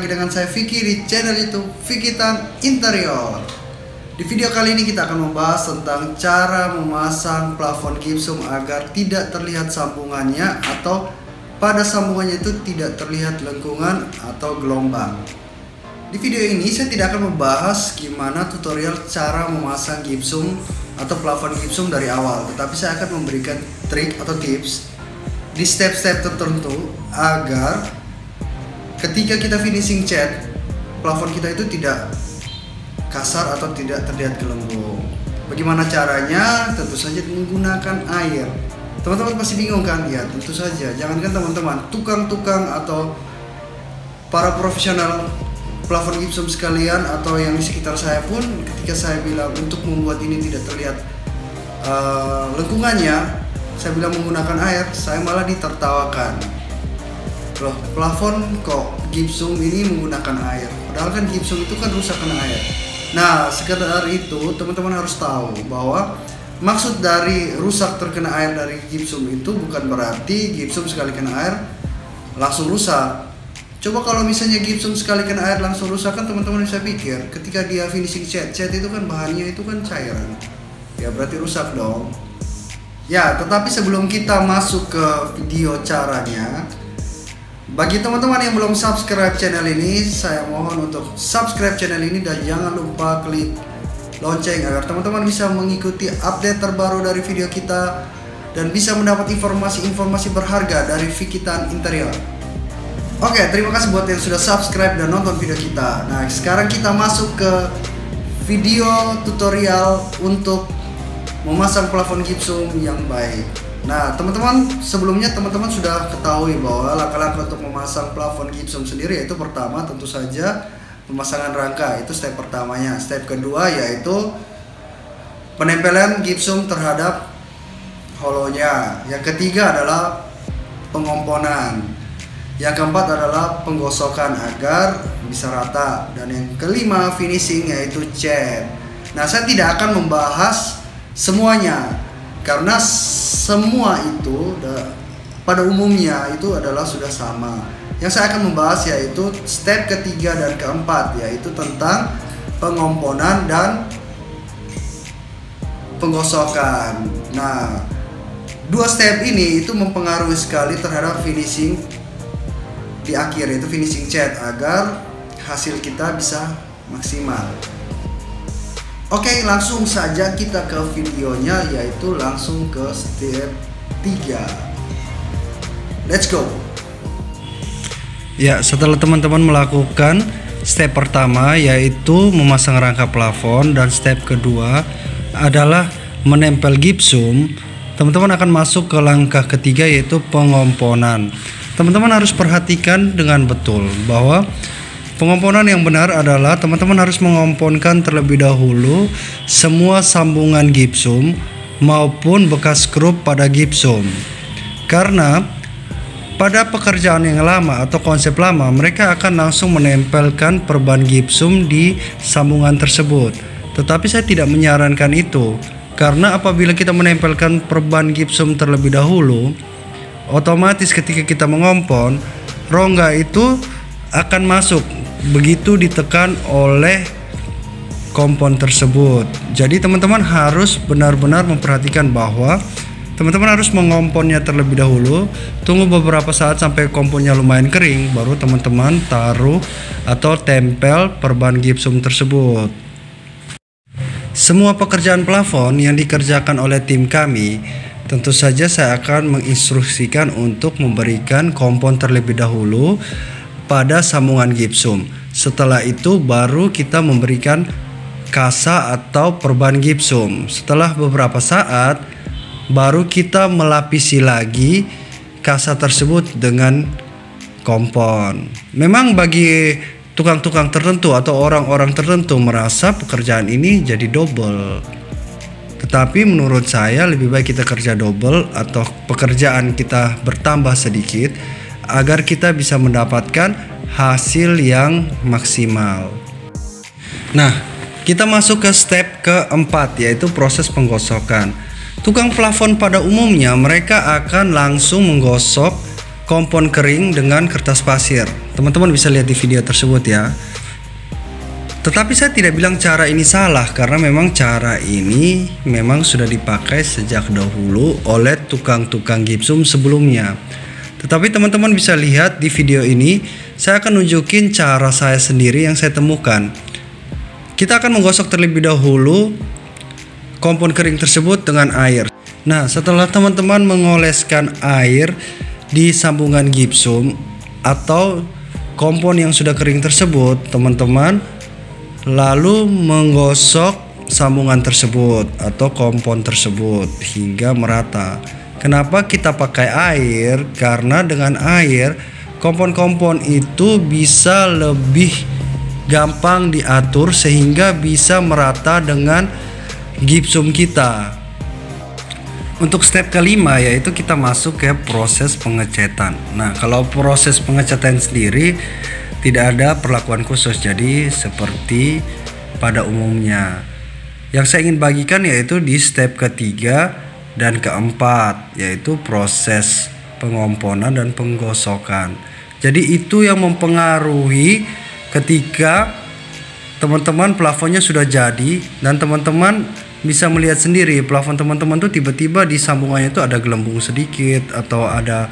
lagi dengan saya Vicky di channel YouTube Vikitan Interior. Di video kali ini kita akan membahas tentang cara memasang plafon gipsum agar tidak terlihat sambungannya atau pada sambungannya itu tidak terlihat lengkungan atau gelombang. Di video ini saya tidak akan membahas gimana tutorial cara memasang gipsum atau plafon gipsum dari awal, tetapi saya akan memberikan trik atau tips di step-step tertentu agar ketika kita finishing cat, plafon kita itu tidak kasar atau tidak terlihat gelembung. Bagaimana caranya? Tentu saja menggunakan air. Teman-teman pasti bingung kan? Ya tentu saja. Jangankan teman-teman, tukang-tukang atau para profesional plafon gipsum sekalian atau yang di sekitar saya pun, ketika saya bilang untuk membuat ini tidak terlihat lengkungannya, saya bilang menggunakan air, saya malah ditertawakan. Loh, plafon kok gipsum ini menggunakan air? Padahal kan gipsum itu kan rusak kena air. Nah, sekedar itu teman-teman harus tahu bahwa maksud dari rusak terkena air dari gipsum itu bukan berarti gipsum sekali kena air langsung rusak. Coba kalau misalnya gipsum sekali kena air langsung rusak, kan teman-teman bisa pikir ketika dia finishing cat itu kan bahannya itu kan cairan. Ya berarti rusak dong. Ya, tetapi sebelum kita masuk ke video caranya, bagi teman-teman yang belum subscribe channel ini, saya mohon untuk subscribe channel ini dan jangan lupa klik lonceng agar teman-teman bisa mengikuti update terbaru dari video kita dan bisa mendapat informasi-informasi berharga dari Vikitan Interior. Oke, terima kasih buat yang sudah subscribe dan nonton video kita. Nah, sekarang kita masuk ke video tutorial untuk memasang plafon gipsum yang baik. Nah, teman-teman, sebelumnya teman-teman sudah ketahui bahwa langkah-langkah untuk memasang plafon gipsum sendiri yaitu pertama tentu saja pemasangan rangka, itu step pertamanya. Step kedua yaitu penempelan gipsum terhadap holonya. Yang ketiga adalah pengomponan. Yang keempat adalah penggosokan agar bisa rata, dan yang kelima finishing yaitu cat. Nah, saya tidak akan membahas semuanya karena semua itu pada umumnya itu adalah sudah sama. Yang saya akan membahas yaitu step ketiga dan keempat, yaitu tentang pengomponan dan penggosokan. Nah, dua step ini itu mempengaruhi sekali terhadap finishing di akhir, yaitu finishing cat, agar hasil kita bisa maksimal. Oke, langsung saja kita ke videonya, yaitu langsung ke step 3. Let's go. Ya, setelah teman-teman melakukan step pertama yaitu memasang rangka plafon dan step kedua adalah menempel gipsum, teman-teman akan masuk ke langkah ketiga yaitu pengomponan. Teman-teman harus perhatikan dengan betul bahwa pengomponan yang benar adalah teman-teman harus mengomponkan terlebih dahulu semua sambungan gipsum maupun bekas skrup pada gipsum. Karena pada pekerjaan yang lama atau konsep lama, mereka akan langsung menempelkan perban gipsum di sambungan tersebut. Tetapi saya tidak menyarankan itu, karena apabila kita menempelkan perban gipsum terlebih dahulu, otomatis ketika kita mengompon, rongga itu akan masuk begitu ditekan oleh kompon tersebut. Jadi teman-teman harus benar-benar memperhatikan bahwa teman-teman harus mengomponnya terlebih dahulu, tunggu beberapa saat sampai komponnya lumayan kering, baru teman-teman taruh atau tempel perban gipsum tersebut. Semua pekerjaan plafon yang dikerjakan oleh tim kami, tentu saja saya akan menginstruksikan untuk memberikan kompon terlebih dahulu pada sambungan gipsum. Setelah itu baru kita memberikan kasa atau perban gipsum. Setelah beberapa saat baru kita melapisi lagi kasa tersebut dengan kompon. Memang bagi tukang-tukang tertentu atau orang-orang tertentu merasa pekerjaan ini jadi double. Tetapi menurut saya lebih baik kita kerja double atau pekerjaan kita bertambah sedikit agar kita bisa mendapatkan hasil yang maksimal. Nah, kita masuk ke step keempat yaitu proses penggosokan. Tukang plafon pada umumnya mereka akan langsung menggosok kompon kering dengan kertas pasir. Teman-teman bisa lihat di video tersebut ya. Tetapi saya tidak bilang cara ini salah, karena memang cara ini memang sudah dipakai sejak dahulu oleh tukang-tukang gipsum sebelumnya. Tetapi teman-teman bisa lihat di video ini, saya akan nunjukin cara saya sendiri yang saya temukan. Kita akan menggosok terlebih dahulu kompon kering tersebut dengan air. Nah, setelah teman-teman mengoleskan air di sambungan gipsum atau kompon yang sudah kering tersebut, teman-teman lalu menggosok sambungan tersebut atau kompon tersebut hingga merata. Kenapa kita pakai air? Karena dengan air kompon-kompon itu bisa lebih gampang diatur sehingga bisa merata dengan gipsum kita. Untuk step kelima yaitu kita masuk ke proses pengecetan. Nah, kalau proses pengecetan sendiri tidak ada perlakuan khusus, jadi seperti pada umumnya. Yang saya ingin bagikan yaitu di step ketiga dan keempat, yaitu proses pengomponan dan penggosokan. Jadi itu yang mempengaruhi ketika teman-teman plafonnya sudah jadi dan teman-teman bisa melihat sendiri plafon teman-teman tuh tiba-tiba di sambungannya itu ada gelembung sedikit atau ada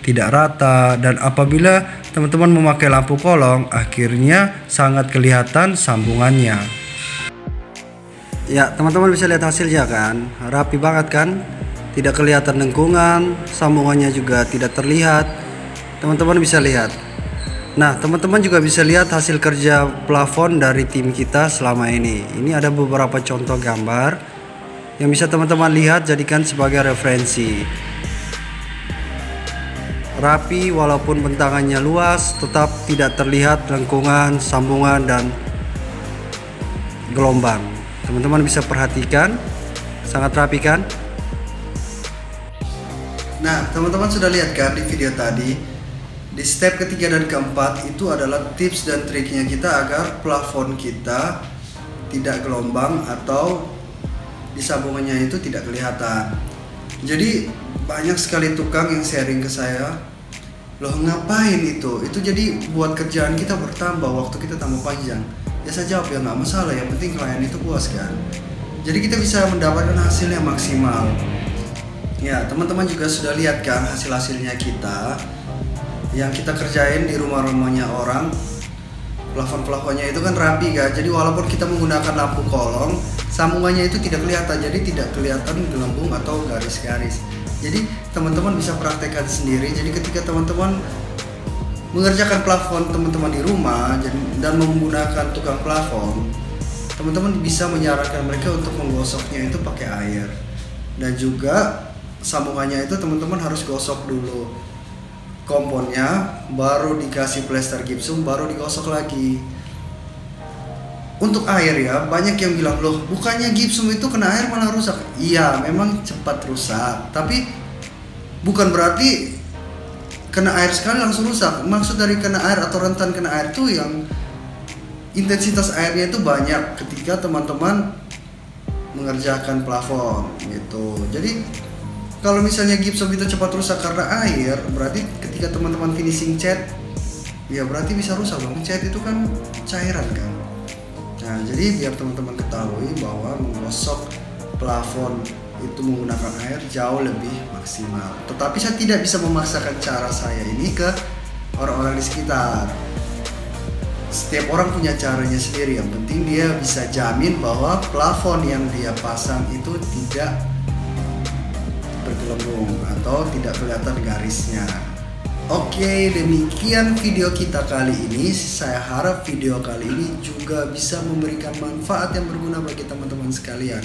tidak rata, dan apabila teman-teman memakai lampu kolong akhirnya sangat kelihatan sambungannya. Ya, teman-teman bisa lihat hasilnya kan, rapi banget kan, tidak kelihatan lengkungan, sambungannya juga tidak terlihat. Teman-teman bisa lihat. Nah, teman-teman juga bisa lihat hasil kerja plafon dari tim kita selama ini. Ini ada beberapa contoh gambar yang bisa teman-teman lihat, jadikan sebagai referensi. Rapi walaupun bentangannya luas, tetap tidak terlihat lengkungan, sambungan, dan gelombang. Teman-teman bisa perhatikan, sangat rapi kan? Nah, teman-teman sudah lihat kan di video tadi, di step ketiga dan keempat itu adalah tips dan triknya kita agar plafon kita tidak gelombang atau di sambungannya itu tidak kelihatan. Jadi banyak sekali tukang yang sharing ke saya, loh ngapain itu jadi buat kerjaan kita bertambah, waktu kita tambah panjang. Ya saya jawab, ya nggak masalah, yang penting klien itu puas kan. Jadi kita bisa mendapatkan hasil yang maksimal. Ya, teman-teman juga sudah lihat kan hasil-hasilnya kita yang kita kerjain di rumah-rumahnya orang. Plafon-plafonnya itu kan rapi kan, jadi walaupun kita menggunakan lampu kolong, sambungannya itu tidak kelihatan, jadi tidak kelihatan gelembung atau garis-garis. Jadi teman-teman bisa praktekkan sendiri. Jadi ketika teman-teman mengerjakan plafon teman-teman di rumah dan menggunakan tukang plafon, teman-teman bisa menyarankan mereka untuk menggosoknya itu pakai air, dan juga sambungannya itu teman-teman harus gosok dulu komponnya, baru dikasih plester gipsum, baru digosok lagi. Untuk air ya, banyak yang bilang, loh bukannya gipsum itu kena air malah rusak. Iya, memang cepat rusak, tapi bukan berarti kena air sekali langsung rusak. Maksud dari kena air atau rentan kena air itu yang intensitas airnya itu banyak ketika teman-teman mengerjakan plafon gitu. Jadi kalau misalnya gipsum itu cepat rusak karena air, berarti ketika teman-teman finishing cat, ya berarti bisa rusak dong. Cat itu kan cairan kan. Nah, jadi biar teman-teman ketahui bahwa menggosok plafon itu menggunakan air jauh lebih maksimal. Tetapi saya tidak bisa memaksakan cara saya ini ke orang-orang di sekitar. Setiap orang punya caranya sendiri. Yang penting dia bisa jamin bahwa plafon yang dia pasang itu tidak bergelembung atau tidak kelihatan garisnya. Oke, demikian video kita kali ini. Saya harap video kali ini juga bisa memberikan manfaat yang berguna bagi teman-teman sekalian.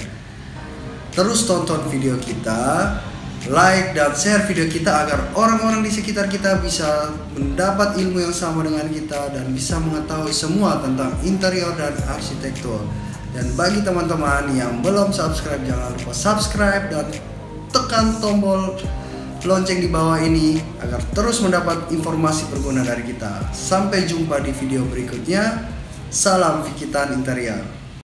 Terus tonton video kita, like dan share video kita agar orang-orang di sekitar kita bisa mendapat ilmu yang sama dengan kita dan bisa mengetahui semua tentang interior dan arsitektur. Dan bagi teman-teman yang belum subscribe, jangan lupa subscribe dan tekan tombol lonceng di bawah ini agar terus mendapat informasi berguna dari kita. Sampai jumpa di video berikutnya. Salam Vikitan Interior.